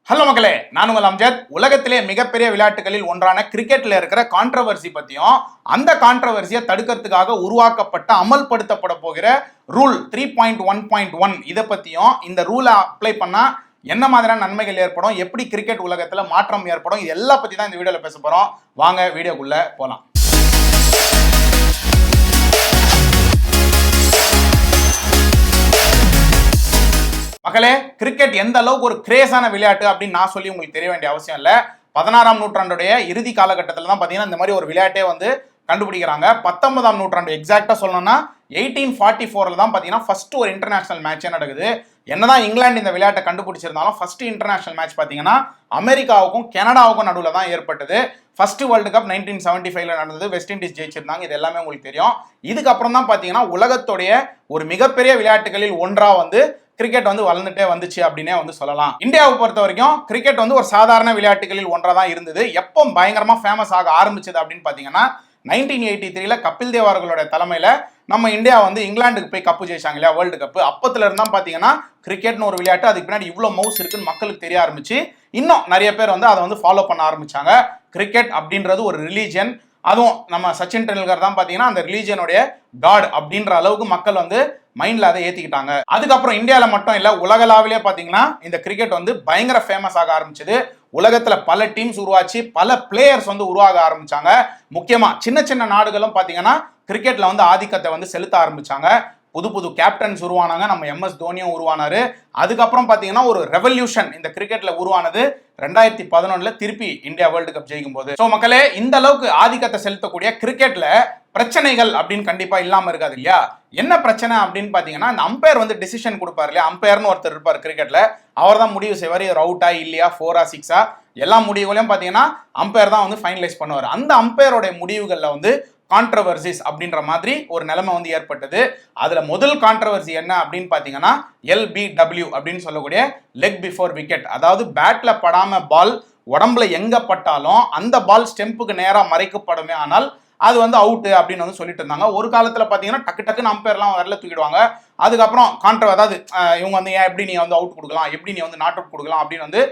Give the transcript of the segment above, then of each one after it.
Hello மக்களே, நான் உங்கள் அம்ஜத். உலகத்திலே மிகப்பெரிய விளையாட்டுகளில் ஒன்றான கிரிக்கெட்ல இருக்கிற கான்ட்ரவர்சி பத்தியும் அந்த கான்ட்ரவர்சியை தடுக்கிறதுக்காக உருவாக்கப்பட்ட அமல்படுத்தப்பட போகிற ரூல் 3.1.1 இதை பத்தியும் இந்த ரூலை அப்ளை பண்ணா என்ன மாதிரியான நன்மைகள் ஏற்படும், எப்படி கிரிக்கெட் உலகத்துல மாற்றம் ஏற்படும், இது எல்லா பத்தி தான் இந்த வீடியோல பேச போறோம். வாங்க வீடியோக்குள்ள போலாம். மக்களே, கிரிக்கெட் எந்த அளவுக்கு ஒரு கிரேஸான விளையாட்டு அப்படின்னு நான் சொல்லி உங்களுக்கு தெரிய வேண்டிய அவசியம் இல்லை. 16ஆம் நூற்றாண்டுடைய இறுதி காலகட்டத்தில் தான் பார்த்தீங்கன்னா இந்த மாதிரி ஒரு விளையாட்டே வந்து கண்டுபிடிக்கிறாங்க. 19ஆம் நூற்றாண்டு எக்ஸாக்டா சொல்லணும்னா 1844 தான் பார்த்தீங்கன்னா ஃபர்ஸ்ட் ஒரு இன்டர்நேஷனல் மேட்சே நடக்குது. என்னதான் இங்கிலாந்து இந்த விளையாட்டை கண்டுபிடிச்சிருந்தாலும் ஃபர்ஸ்ட் இன்டர்நேஷனல் மேட்ச் பார்த்தீங்கன்னா அமெரிக்காவுக்கும் கனடாவுக்கும் நடுவில் தான் ஏற்பட்டது. ஃபர்ஸ்ட் வேர்ல்டு கப் 1975 நடந்தது. வெஸ்ட் இண்டீஸ் ஜெயிச்சிருந்தாங்க. இது எல்லாமே உங்களுக்கு தெரியும். இதுக்கப்புறம் தான் பார்த்தீங்கன்னா உலகத்துடைய ஒரு மிகப்பெரிய விளையாட்டுகளில் ஒன்றா வந்து கிரிக்கெட் வந்து வளர்ந்துட்டே வந்துச்சு அப்படின்னே வந்து சொல்லலாம். இந்தியாவை பொறுத்த வரைக்கும் கிரிக்கெட் வந்து ஒரு சாதாரண விளையாட்டுகளில் ஒன்றா தான் இருந்தது. எப்போ பயங்கரமா ஃபேமஸ் ஆக ஆரம்பிச்சது அப்படின்னு பாத்தீங்கன்னா 1983 கபில் தேவ் அவர்களோட தலைமையில நம்ம இந்தியா வந்து இங்கிலாந்துக்கு போய் கப்பு ஜெயிச்சாங்க இல்லையா, வேர்ல்டு கப். அப்பத்துல இருந்தா பாத்தீங்கன்னா கிரிக்கெட்னு ஒரு விளையாட்டு, அதுக்கு பின்னாடி இவ்வளவு மவுஸ் இருக்குன்னு மக்களுக்கு தெரிய ஆரம்பிச்சு இன்னும் நிறைய பேர் வந்து அதை வந்து ஃபாலோ பண்ண ஆரம்பிச்சாங்க. கிரிக்கெட் அப்படின்றது ஒரு ரிலீஜியன். அதுவும் நம்ம சச்சின் டெண்டுல்கர் தான் பாத்தீங்கன்னா அந்த ரிலீஜியனுடைய காட் அப்படின்ற அளவுக்கு மக்கள் வந்து மைண்ட்ல அதை ஏத்திக்கிட்டாங்க. அதுக்கப்புறம் இந்தியாவில மட்டும் இல்ல, உலகளாவிலே பாத்தீங்கன்னா இந்த கிரிக்கெட் வந்து பயங்கர ஃபேமஸ் ஆக ஆரம்பிச்சது. உலகத்துல பல டீம்ஸ் உருவாச்சு, பல பிளேயர்ஸ் வந்து உருவாக ஆரம்பிச்சாங்க. முக்கியமா சின்ன சின்ன நாடுகளும் பாத்தீங்கன்னா கிரிக்கெட்ல வந்து ஆதிக்கத்தை வந்து செலுத்த ஆரம்பிச்சாங்க. புது புது கேப்டன்ஸ் உருவானாங்க. நம்ம MS தோனியும் உருவானாரு. அதுக்கப்புறம் பாத்தீங்கன்னா ஒரு ரெவல்யூஷன் இந்த கிரிக்கெட்ல உருவானது 2011 திருப்பி இந்தியா வேர்ல்டு கப் ஜெயிக்கும் போது. சோ மக்களே, இந்த அளவுக்கு ஆதிக்கத்தை செலுத்தக்கூடிய கிரிக்கெட்ல பிரச்சனைகள் அப்படின்னு கண்டிப்பா இல்லாம இருக்காது இல்லையா. என்ன பிரச்சனை அப்படின்னு பாத்தீங்கன்னா, இந்த அம்பையர் வந்து டிசிஷன் கொடுப்பாரு இல்லையா. அம்பையர்னு ஒருத்தர் இருப்பார் கிரிக்கெட்ல. அவர் தான் முடிவு செய்வார், இவர் அவுட்டா இல்லையா, 4ஆ 6ஆ எல்லா முடிவுகளையும் பாத்தீங்கன்னா அம்பையர் தான் வந்து ஃபைனலைஸ் பண்ணுவார். அந்த அம்பையரோட முடிவுகள்ல வந்து கான்ட்ரவர்சிஸ் அப்படின்ற மாதிரி ஒரு நிலைமை வந்து ஏற்பட்டது. அதுல முதல் கான்ட்ரவர்சி என்ன அப்படின்னு பாத்தீங்கன்னா LBW அப்படின்னு சொல்லக்கூடிய லெக் பிஃபோர் விக்கெட். அதாவது பேட்ல படாம பால் உடம்புல எங்க பட்டாலும் அந்த பால் ஸ்டெம்புக்கு நேரா மறைக்கப்படுமே ஆனால் அது வந்து அவுட் அப்படின்னு வந்து சொல்லிட்டு இருந்தாங்க. ஒரு காலத்துல பாத்தீங்கன்னா டக்கு டக்குன்னு அம்பையர்லாம் வரல தூக்கிடுவாங்க. அதுக்கப்புறம் அதாவது இவங்க வந்து ஏன் எப்படி நீ வந்து அவுட் கொடுக்கலாம், எப்படி நீ வந்து நாட் அவுட் கொடுக்கலாம் அப்படின்னு வந்து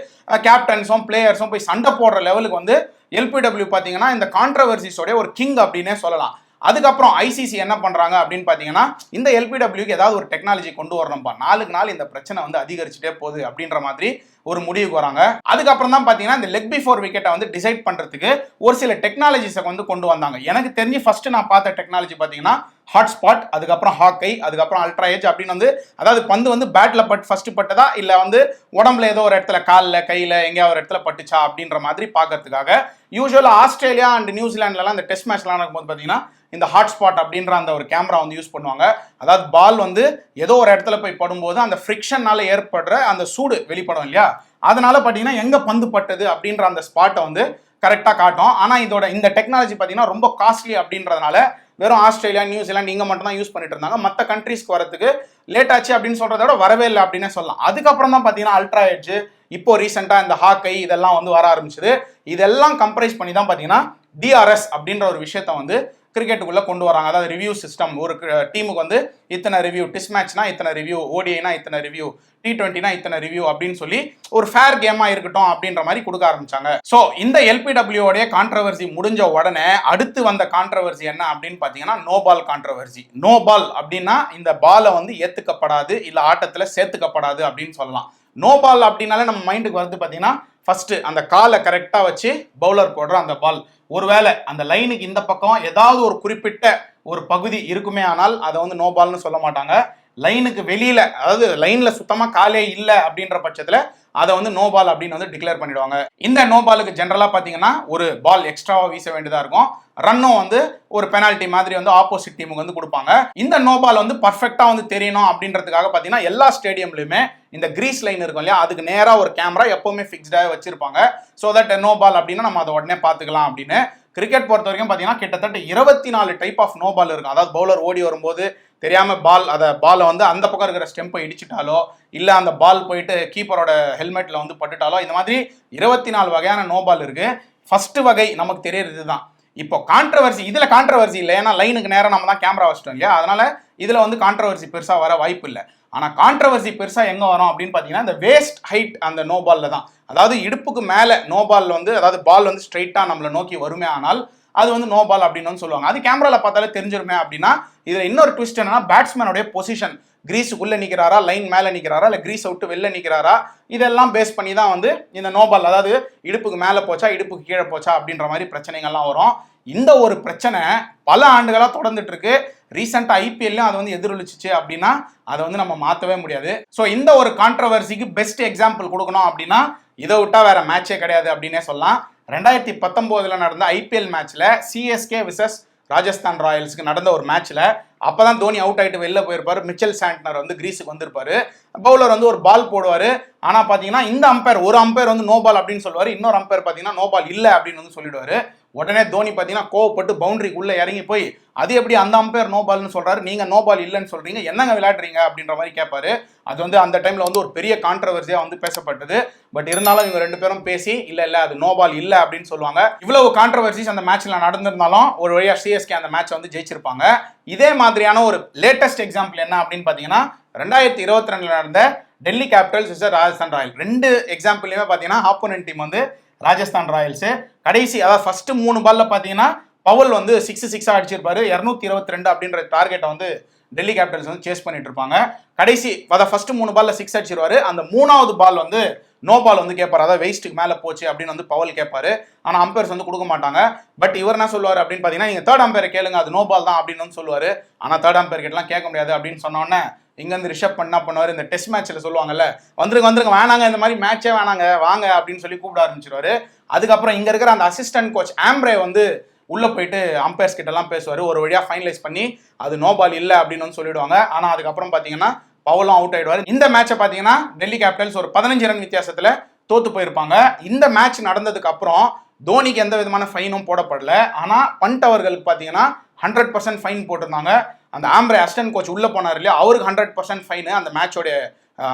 கேப்டன்ஸும் பிளேயர்ஸும் போய் சண்டை போடுற லெவலுக்கு வந்து LBW பாத்தீங்கன்னா இந்த கான்ட்ரவர்சிஸோட ஒரு கிங் அப்படின்னே சொல்லலாம். அதுக்கப்புறம் ICC என்ன பண்றாங்க அப்படின்னு பாத்தீங்கன்னா இந்த LBWக்கு ஏதாவது ஒரு டெக்னாலஜி கொண்டு வரணும்பா, நாளுக்கு நாள் இந்த பிரச்சனை வந்து அதிகரிச்சுட்டே போகுது அப்படின்ற மாதிரி ஒரு முடிவுக்கு வராங்க. அதுக்கப்புறம் தான் பாத்தீங்கன்னா இந்த லெக் பிஃபோர் விக்கெட்டை வந்து டிசைட் பண்றதுக்கு ஒரு சில டெக்னாலஜிஸை வந்து கொண்டு வந்தாங்க. எனக்கு தெரிஞ்சு ஃபர்ஸ்ட் நான் பார்த்த டெக்னாலஜி பாத்தீங்கன்னா ஹாட்ஸ்பாட், அதுக்கப்புறம் ஹாக்கை, அதுக்கப்புறம் அல்ட்ரா ஏஜ் அப்படின்னு வந்து அதாவது பந்து வந்து பேட்ல ஃபர்ஸ்ட் பட்டதா இல்ல வந்து உடம்புல ஏதோ ஒரு இடத்துல காலில் கையில எங்கேயாவது ஒரு இடத்துல பட்டுச்சா அப்படின்ற மாதிரி பாக்குறதுக்காக யூஸ்வலா ஆஸ்திரேலியா அண்ட் நியூசிலாந்துலாம் இந்த டெஸ்ட் மேட்ச்லாம் நடக்கும்போது பாத்தீங்கன்னா இந்த ஹாட்ஸ்பாட் அப்படின்ற அந்த ஒரு கேமரா வந்து யூஸ் பண்ணுவாங்க. அதாவது பால் வந்து ஏதோ ஒரு இடத்துல போய் படும்போது அந்த ஃப்ரிக்ஷனால ஏற்படுற அந்த சூடு வெளிப்படும் இல்லையா, அதனால பாத்தீங்கன்னா எங்க பந்து பட்டது அப்படின்ற அந்த ஸ்பாட்டை வந்து கரெக்டா காட்டும். ஆனா இந்த டெக்னாலஜி பாத்தீங்கன்னா ரொம்ப காஸ்ட்லி அப்படின்றதுனால வெறும் ஆஸ்திரேலியா நியூசிலாந்து இங்க மட்டும் தான் யூஸ் பண்ணிட்டு இருந்தாங்க. மற்ற கண்ட்ரீஸ்க்கு வரதுக்கு லேட் ஆச்சு அப்படின்னு சொல்றத விட வரவே இல்லை அப்படின்னே சொல்லலாம். அதுக்கப்புறம் தான் பாத்தீங்கன்னா அல்ட்ரா எட்ஜ், இப்போ ரீசெண்டா இந்த ஹாக்கை இதெல்லாம் வந்து வர ஆரம்பிச்சது. இதெல்லாம் கம்பரைஸ் பண்ணி தான் பாத்தீங்கன்னா DRS அப்படின்ற ஒரு விஷயத்த வந்து கிரிக்கெட்டுக்குள்ள கொண்டு வராங்க. அதாவது ரிவ்யூ சிஸ்டம். ஒரு டீமுக்கு வந்து இத்தனை ரிவ்யூ, டெஸ்ட் மேட்ச்னா இத்தனை ரிவ்யூ, ODIனா இத்தனை ரிவ்யூ, T20னா இத்தனை ரிவ்யூ அப்படின்னு சொல்லி ஒரு ஃபேர் கேமா இருக்கட்டும் அப்படின்ற மாதிரி கொடுக்க ஆரம்பிச்சாங்க. சோ இந்த LBW உடைய கான்ட்ரவர்சி முடிஞ்ச உடனே அடுத்து வந்த கான்ட்ரவர்சி என்ன அப்படின்னு பாத்தீங்கன்னா no ball controversy. No ball அப்படின்னா இந்த பாலை வந்து ஏத்துக்கப்படாது, இல்ல ஆட்டத்துல சேர்த்துக்கப்படாது அப்படின்னு சொல்லலாம். நோ பால் அப்படின்னாலே நம்ம மைண்டுக்கு வருது பாத்தீங்கன்னா ஃபர்ஸ்ட் அந்த காலை கரெக்டா வச்சு பவுலர் போடுற அந்த பால். ஒருவேளை அந்த லைனுக்கு இந்த பக்கம் ஏதாவது ஒரு குறிப்பிட்ட ஒரு பகுதி இருக்குமே ஆனால் அதை வந்து நோ பால்னு சொல்ல மாட்டாங்க. லைனுக்கு வெளியில, அதாவது லைன்ல சுத்தமா காலே இல்லை அப்படின்ற பட்சத்துல அதை வந்து நோ பால் அப்படின்னு வந்து டிக்ளேர் பண்ணிடுவாங்க. இந்த நோ பாலுக்கு ஜென்ரலா பாத்தீங்கன்னா ஒரு பால் எக்ஸ்ட்ராவா வீச வேண்டியதா இருக்கும். ரன்னும் வந்து ஒரு பெனால்டி மாதிரி வந்து ஆப்போசிட் டீமுக்கு வந்து கொடுப்பாங்க. இந்த நோ பால் வந்து பர்ஃபெக்டா வந்து தெரியணும் அப்படின்றதுக்காக பாத்தீங்கன்னா எல்லா ஸ்டேடியம்லயுமே இந்த கிரீஸ் லைன் இருக்கும் இல்லையா, அதுக்கு நேரா ஒரு கேமரா எப்பவுமே பிக்ஸ்டாக வச்சிருப்பாங்க. ஸோ தட் நோ பால் அப்படின்னா நம்ம அதை உடனே பாத்துக்கலாம் அப்படின்னு. கிரிக்கெட் பொறுத்த வரைக்கும் பாத்தீங்கன்னா கிட்டத்தட்ட 24 டைப் ஆஃப் நோ பால் இருக்கும். அதாவது பவுலர் ஓடி வரும்போது தெரியாம பாலை வந்து அந்த பக்கம் இருக்கிற ஸ்டெம்பை இடிச்சிட்டாலோ இல்ல அந்த பால் போயிட்டு கீப்பரோட ஹெல்மெட்ல வந்து பட்டுட்டாலோ, இந்த மாதிரி 24 வகையான நோ பால் இருக்கு. ஃபர்ஸ்ட் வகை நமக்கு தெரியறது தான். இப்போ கான்ட்ரவர்சி இதுல கான்ட்ரவர்சி இல்லை, ஏன்னா லைனுக்கு நேரம் நம்ம தான் கேமரா வச்சிட்டோம் இல்லையா, அதனால இதுல வந்து கான்ட்ரவர்சி பெருசா வர வாய்ப்பு இல்லை. ஆனா கான்ட்ரவர்சி பெருசா எங்க வரும் அப்படின்னு பாத்தீங்கன்னா இந்த வேஸ்ட் ஹைட் அந்த நோ பால்ல தான். அதாவது இடுப்புக்கு மேல நோ பால் வந்து, அதாவது பால் வந்து ஸ்ட்ரைட்டா நம்மளை நோக்கி வருமே ஆனால் அது வந்து நோ பால் அப்படின்னு சொல்லுவாங்க. அது கேமரால பார்த்தாலே தெரிஞ்சிருமே. அப்படின்னா இதுல இன்னொரு ட்விஸ்ட் என்னன்னா பேட்ஸ்மேனுடைய பொசிஷன், கிரீஸுக்குள்ள நிக்கிறாரா, லைன் மேல நிக்கிறாரா, இல்ல கிரீஸ் விட்டு வெளில நிக்கிறாரா, இதெல்லாம் பேஸ் பண்ணி தான் வந்து இந்த நோ பால், அதாவது இடுப்புக்கு மேல போச்சா இடுப்புக்கு கீழே போச்சா அப்படின்ற மாதிரி பிரச்சனைகள்லாம் வரும். இந்த ஒரு பிரச்சனை பல ஆண்டுகளா தொடர்ந்துட்டு இருக்கு. ரீசெண்டா ஐபிஎல்லையும் அது வந்து எதிரொலிச்சிச்சு அப்படின்னா அதை வந்து நம்ம மாற்றவே முடியாது. ஸோ இந்த ஒரு கான்ட்ரவர்சிக்கு பெஸ்ட் எக்ஸாம்பிள் கொடுக்கணும் அப்படின்னா இதை விட்டா வேற மேட்சே கிடையாது அப்படின்னே சொல்லலாம். 2019 நடந்த ஐபிஎல் மேட்ச்ல சிஎஸ்கே விசஸ் ராஜஸ்தான் ராயல்ஸ்க்கு நடந்த ஒரு மேட்ச்ல அப்பதான் தோனி அவுட் ஆயிட்டு வெளில போயிருப்பாரு. மிச்சல் சாண்ட்னர் வந்து கிரீஸுக்கு வந்திருப்பாரு. பவுலர் வந்து ஒரு பால் போடுவாரு. ஆனா பாத்தீங்கன்னா இந்த அம்பையர், ஒரு அம்பையர் வந்து நோ பால் அப்படின்னு சொல்லுவாரு, இன்னொரு அம்பையர் பாத்தீங்கன்னா நோ பால் இல்ல அப்படின்னு வந்து சொல்லிடுவாரு. உடனே தோனி பாத்தீங்கன்னா கோவப்பட்டு பவுண்டரிக்குள்ள இறங்கி போய் அது எப்படி அந்த அம்பையர் நோ பால்னு சொல்றாரு, நீங்க நோ பால் இல்லைன்னு சொல்றீங்க, என்னங்க விளையாடுறீங்க அப்படின்ற மாதிரி கேட்பாரு. அது வந்து அந்த டைம்ல வந்து ஒரு பெரிய கான்ட்ரவர்சியா வந்து பேசப்பட்டது. பட் இருந்தாலும் இவங்க ரெண்டு பேரும் பேசி இல்ல அது நோ பால் இல்ல அப்படின்னு சொல்லுவாங்க. இவ்வளவு கான்ட்ரவர்சிஸ் அந்த மேட்ச்ல நடந்திருந்தாலும் ஒரு வழியா சிஎஸ்கே அந்த மேட்ச் வந்து ஜெயிச்சிருப்பாங்க. இதே மாதிரியான ஒரு லேட்டஸ்ட் எக்ஸாம்பிள் என்ன அப்படின்னு பாத்தீங்கன்னா 2022 நடந்த Delhi Capitals versus Rajasthan Royal. ரெண்டு எக்ஸாம்பிள்லயுமே பாத்தீங்கன்னா ஆப்போனன்ட் டீம் வந்து ராஜஸ்தான் ராயல்ஸ். கடைசி அதாவது ஃபர்ஸ்ட் 3 பால்ல பாத்தீங்கன்னா பவுல் வந்து 6 அடிச்சிருப்பாரு. 222 அப்படின்ற டார்கெட்டை வந்து டெல்லி கேபிட்டல்ஸ் வந்து சேஸ் பண்ணிட்டு இருப்பாங்க. கடைசி அதாவது ஃபர்ஸ்ட் 3 பால்ல 6 அடிச்சிருவாரு. அந்த 3வது பால் வந்து நோ பால் வந்து கேட்பாரு, அதாவது வெயிஸ்ட்டுக்கு மேல போச்சு அப்படின்னு வந்து பவுல் கேட்பாரு. ஆனா அம்பையர்ஸ் வந்து கொடுக்க மாட்டாங்க. பட் இவர் என்ன சொல்லுவாரு அப்படின்னு பாத்தீங்கன்னா, நீங்க தேர்ட் அம்பையர் கேளுங்க, அது நோ பால் தான் அப்படின்னு வந்து சொல்லுவாரு. ஆனா தேர்ட் அம்பையர் கிட்டலாம் கேட்க முடியாது அப்படின்னு சொன்னோன்னே இங்க இருந்து ரிஷப் பண்ணா பண்ணுவாரு, இந்த டெஸ்ட் மேட்ச்ல சொல்லுவாங்கல்ல, வந்துருங்க வேணாங்க, இந்த மாதிரி மேட்சே வேணாங்க வாங்க அப்படின்னு சொல்லி கூப்பிட ஆரம்பிச்சிருவாரு. அதுக்கப்புறம் இங்க இருக்கிற அந்த அசிஸ்டன்ட் கோச் ஆம்ப்ரே வந்து உள்ள போயிட்டு அம்பையர்ஸ் கிட்ட எல்லாம் பேசுவாரு. ஒரு வழியா ஃபைனலைஸ் பண்ணி அது நோ பால் இல்ல அப்படின்னு வந்து சொல்லிடுவாங்க. ஆனா அதுக்கப்புறம் பாத்தீங்கன்னா பவுலும் அவுட் ஆயிடுவாரு. இந்த மேட்சை பாத்தீங்கன்னா டெல்லி கேபிட்டல்ஸ் ஒரு 15 ரன் வித்தியாசத்துல தோத்து போயிருப்பாங்க. இந்த மேட்ச் நடந்ததுக்கு அப்புறம் தோனிக்கு எந்த விதமான ஃபைனும் போடப்படல. ஆனா பண்ட் அவர்களுக்கு பாத்தீங்கன்னா 100% ஃபைன் போட்டிருந்தாங்க. அந்த ஆம்ப்ரே அசிஸ்டன்ட் கோச் உள்ள போனார் இல்லையா, அவருக்கு 100% ஃபைனு அந்த மேட்சோட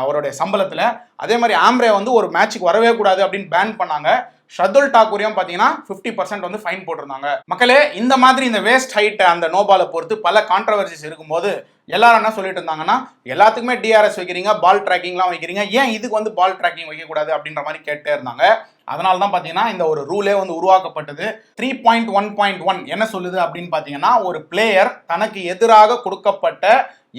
அவருடைய சம்பளத்துல. அதே மாதிரி ஆம்ப்ரே வந்து ஒரு மேட்சுக்கு வரவே கூடாது அப்படின்னு பேன் பண்ணாங்க. ஷர்துல் டாக்கூரையும் பாத்தீங்கன்னா 50% வந்து ஃபைன் போட்டிருந்தாங்க. மக்களே, இந்த மாதிரி இந்த வேஸ்ட் ஹைட் அந்த நோபாலை பொறுத்து பல கான்ட்ரவர்சிஸ் இருக்கும்போது எல்லாரும் என்ன சொல்லிட்டு இருந்தாங்கன்னா, எல்லாத்துக்குமே டிஆர்எஸ் வைக்கிறீங்க, பால் ட்ராக்கிங்லாம் வைக்கிறீங்க, ஏன் இதுக்கு வந்து பால் ட்ராக்கிங் வைக்கக்கூடாது அப்படின்ற மாதிரி கேட்டே இருந்தாங்க. அதனால தான் பார்த்தீங்கன்னா இந்த ஒரு ரூலே வந்து உருவாக்கப்பட்டது. 3.1.1 என்ன சொல்லுது அப்படின்னு பார்த்தீங்கன்னா, ஒரு பிளேயர் தனக்கு எதிராக கொடுக்கப்பட்ட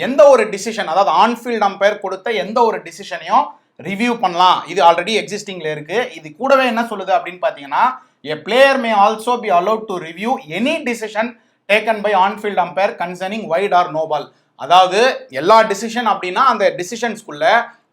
எந்த ஒரு டிசிஷன், அதாவது ஆன்ஃபீல்ட் அம்பையர் கொடுத்த எந்த ஒரு டிசிஷனையும் ரிவ்யூ பண்ணலாம். இது ஆல்ரெடி எக்ஸிஸ்டிங்ல இருக்கு. இது கூடவே என்ன சொல்லுது அப்படின்னு பார்த்தீங்கன்னா, a player may also be allowed to review any decision taken by on-field umpire concerning wide or no ball. அதாவது எல்லா டிசிஷன் அப்படின்னா அந்த டிசிஷன்ஸ்குள்ள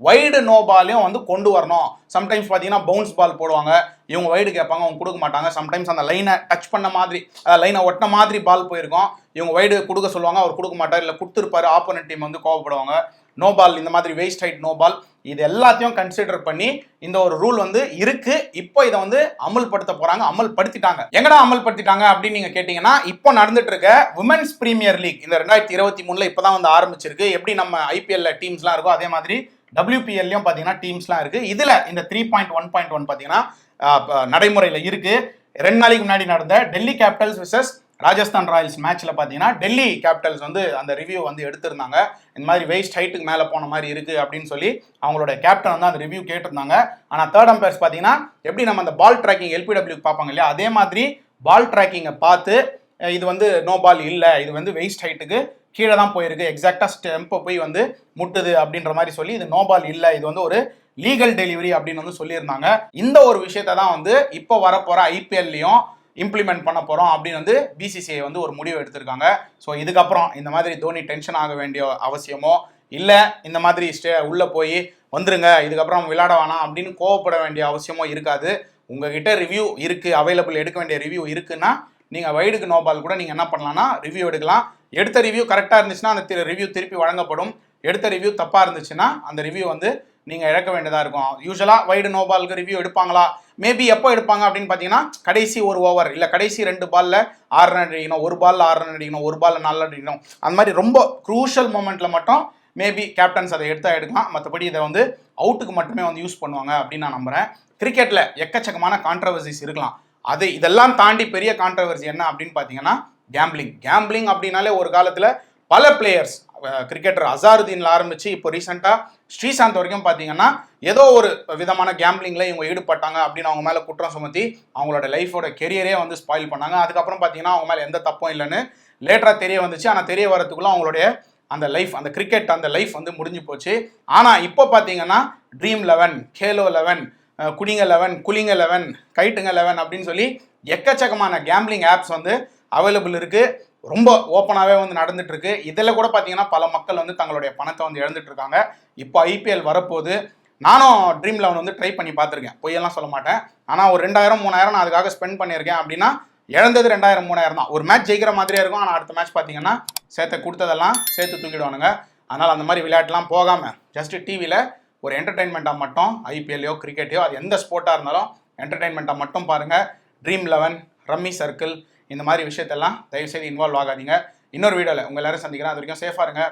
வைடு நோ பாலையும் வந்து கொண்டு வரணும். சம்டைம்ஸ் பார்த்தீங்கன்னா பவுன்ஸ் பால் போடுவாங்க, இவங்க வைடு கேட்பாங்க, அவங்க கொடுக்க மாட்டாங்க. சம்டைம்ஸ் அந்த லைனை டச் பண்ண மாதிரி, லைனை ஒட்டின மாதிரி பால் போயிருக்கும், இவங்க வைடு கொடுக்க சொல்லுவாங்க, அவர் கொடுக்க மாட்டார், இல்லை கொடுத்துருப்பாரு, ஆப்போனன்ட் டீம் வந்து கோவப்படுவாங்க. நோ பால், இந்த மாதிரி வேஸ்ட் ஹைட் நோ பால், இது எல்லாத்தையும் கன்சிடர் பண்ணி இந்த ஒரு ரூல் வந்து இருக்கு. இப்போ இதை வந்து அமல்படுத்த போறாங்க, அமல்படுத்திட்டாங்க. எங்கடா அமல்படுத்திட்டாங்க அப்படின்னு நீங்க கேட்டீங்கன்னா, இப்போ நடந்துட்டு இருக்க விமென்ஸ் பிரீமியர் லீக் இந்த 2023 இப்பதான் வந்து ஆரம்பிச்சிருக்கு. எப்படி நம்ம ஐபிஎல்ல டீம்ஸ்லாம் இருக்கோ அதே மாதிரி WPLலயும் பாத்தீங்கன்னா டீம்ஸ்லாம் இருக்கு. இதுல இந்த 3.1.1 பாத்தீங்கன்னா நடைமுறையில இருக்கு. 2 நாளைக்கு முன்னாடி நடந்த Delhi Capitals versus Rajasthan Royals மேட்ச்ல பாத்தீங்கன்னா டெல்லி கேபிட்டல்ஸ் வந்து அந்த ரிவ்யூ வந்து எடுத்திருந்தாங்க. இந்த மாதிரி வெயிஸ்ட் ஹைட்டுக்கு மேல போன மாதிரி இருக்கு அப்படின்னு சொல்லி அவங்களோட கேப்டன் வந்து அந்த ரிவ்யூ கேட்டிருந்தாங்க. ஆனா தேர்ட் அம்பையர்ஸ் பாத்தீங்கன்னா எப்படி நம்ம அந்த பால் ட்ராக்கிங் LPW பார்ப்பாங்க இல்லையா, அதே மாதிரி பால் ட்ராக்கிங்கை பார்த்து இது வந்து நோ பால் இல்லை, இது வந்து வெயிஸ்ட் ஹைட்டுக்கு கீழே தான் போயிருக்கு, எக்ஸாக்டா ஸ்டெம்பை போய் வந்து முட்டுது அப்படின்ற மாதிரி சொல்லி இது நோ பால் இல்லை, இது வந்து ஒரு லீகல் டெலிவரி அப்படின்னு வந்து சொல்லியிருந்தாங்க. இந்த ஒரு விஷயத்தை தான் வந்து இப்போ வரப்போற ஐபிஎல்லையும் இம்ப்ளிமெண்ட் பண்ண போறோம் அப்படின்னு வந்து பிசிசிஐ வந்து ஒரு முடிவு எடுத்திருக்காங்க. ஸோ இதுக்கப்புறம் இந்த மாதிரி தோனி டென்ஷன் ஆக வேண்டிய அவசியமோ இல்லை இந்த மாதிரி உள்ள போய் வந்துருங்க இதுக்கப்புறம் விளையாட வேணாம் அப்படின்னு கோவப்பட வேண்டிய அவசியமோ இருக்காது. உங்ககிட்ட ரிவ்யூ இருக்கு, அவைலபிள், எடுக்க வேண்டிய ரிவ்யூ இருக்குன்னா நீங்க வைடுக்கு நோ பால் கூட நீங்க என்ன பண்ணலாம்னா ரிவ்யூ எடுக்கலாம். எடுத்த ரிவ்யூ கரெக்டா இருந்துச்சுன்னா அந்த ரிவ்யூ திருப்பி வழங்கப்படும். எடுத்த ரிவ்யூ தப்பா இருந்துச்சுன்னா அந்த ரிவ்யூ வந்து நீங்க இழக்க வேண்டியதா இருக்கும். யூஸ்வலா வைடு நோ பாலுக்கு ரிவ்யூ எடுப்பாங்களா, மேபி எப்போ எடுப்பாங்க அப்படின்னு பாத்தீங்கன்னா கடைசி ஒரு ஓவர் இல்ல கடைசி 2 பால்ல 6 ரன் அடிக்கணும், ஒரு பால்ல 6 ரன் அடிக்கணும், ஒரு பால்ல 4 ரன் அடிக்கணும், அந்த மாதிரி ரொம்ப குரூஷியல் மூமெண்ட்ல மட்டும் மேபி கேப்டன்ஸ் அதை எடுக்கலாம். மற்றபடி இதை வந்து அவுட்டுக்கு மட்டுமே வந்து யூஸ் பண்ணுவாங்க அப்படின்னு நான் நம்புறேன். கிரிக்கெட்ல எக்கச்சக்கமான கான்ட்ரவர்சிஸ் இருக்கலாம். இதெல்லாம் தாண்டி பெரிய கான்ட்ரவர்சி என்ன அப்படின்னு பார்த்தீங்கன்னா கேம்பிளிங் அப்படின்னாலே ஒரு காலத்தில் பல பிளேயர்ஸ் கிரிக்கெட்டர் அசாருதீன்ல ஆரம்பிச்சு இப்போ ரீசெண்டாக ஸ்ரீசாந்த் வரைக்கும் பார்த்தீங்கன்னா ஏதோ ஒரு விதமான கேம்பிளிங்ல இவங்க ஈடுபட்டாங்க அப்படின்னு அவங்க மேலே குற்றம் சுமத்தி அவங்களோட லைஃபோட கெரியரே வந்து ஸ்பாயில் பண்ணாங்க. அதுக்கப்புறம் பார்த்தீங்கன்னா அவங்க மேலே எந்த தப்பும் இல்லைன்னு லேட்டராக தெரிய வந்துச்சு. ஆனால் தெரிய வரதுக்குள்ள அவங்களுடைய அந்த லைஃப், அந்த கிரிக்கெட் அந்த லைஃப் வந்து முடிஞ்சு போச்சு. ஆனால் இப்போ பார்த்தீங்கன்னா ட்ரீம் 11, கேலோ 11, குடிங்க 11, குலிங்க 11, கைட்டுங்க 11 அப்படின்னு சொல்லி எக்கச்சக்கமான கேம்பிளிங் ஆப்ஸ் வந்து அவைலபிள் இருக்கு. ரொம்ப ஓப்பனாகவே வந்து நடந்துட்டு இருக்கு. இதில் கூட பார்த்தீங்கன்னா பல மக்கள் வந்து தங்களுடைய பணத்தை வந்து இழந்துட்டு இருக்காங்க. இப்போ IPL வரப்போகுது. நானும் ட்ரீம் 11 வந்து ட்ரை பண்ணி பார்த்துருக்கேன், பொய்யெல்லாம் சொல்ல மாட்டேன். ஆனால் ஒரு 2000-3000 நான் அதுக்காக ஸ்பெண்ட் பண்ணியிருக்கேன். அப்படின்னா இழந்தது 2000-3000 தான். ஒரு மேட்ச் ஜெயிக்கிற மாதிரியே இருக்கும். ஆனால் அடுத்த மேட்ச் பார்த்தீங்கன்னா கொடுத்ததெல்லாம் சேர்த்து தூக்கிடுவானுங்க. அதனால் அந்த மாதிரி விளையாட்டுலாம் போகாமல் ஜஸ்ட் டிவியில் ஒரு என்டர்டைன்மெண்ட்டாக மட்டும் IPL-யோ கிரிக்கெட்டையோ அது எந்த ஸ்போர்ட்டாக இருந்தாலும் என்டர்டைன்மெண்ட்டாக மட்டும் பாருங்கள். ட்ரீம் 11, ரம்மி சர்க்கிள் இந்த மாதிரி விஷயத்தெல்லாம் தயவுசெய்து இன்வால்வ் ஆகாதீங்க. இன்னொரு வீடியோவில் உங்கள் எல்லாரும் சந்திக்கிறேன். அது வரைக்கும் சேஃபாக இருங்க.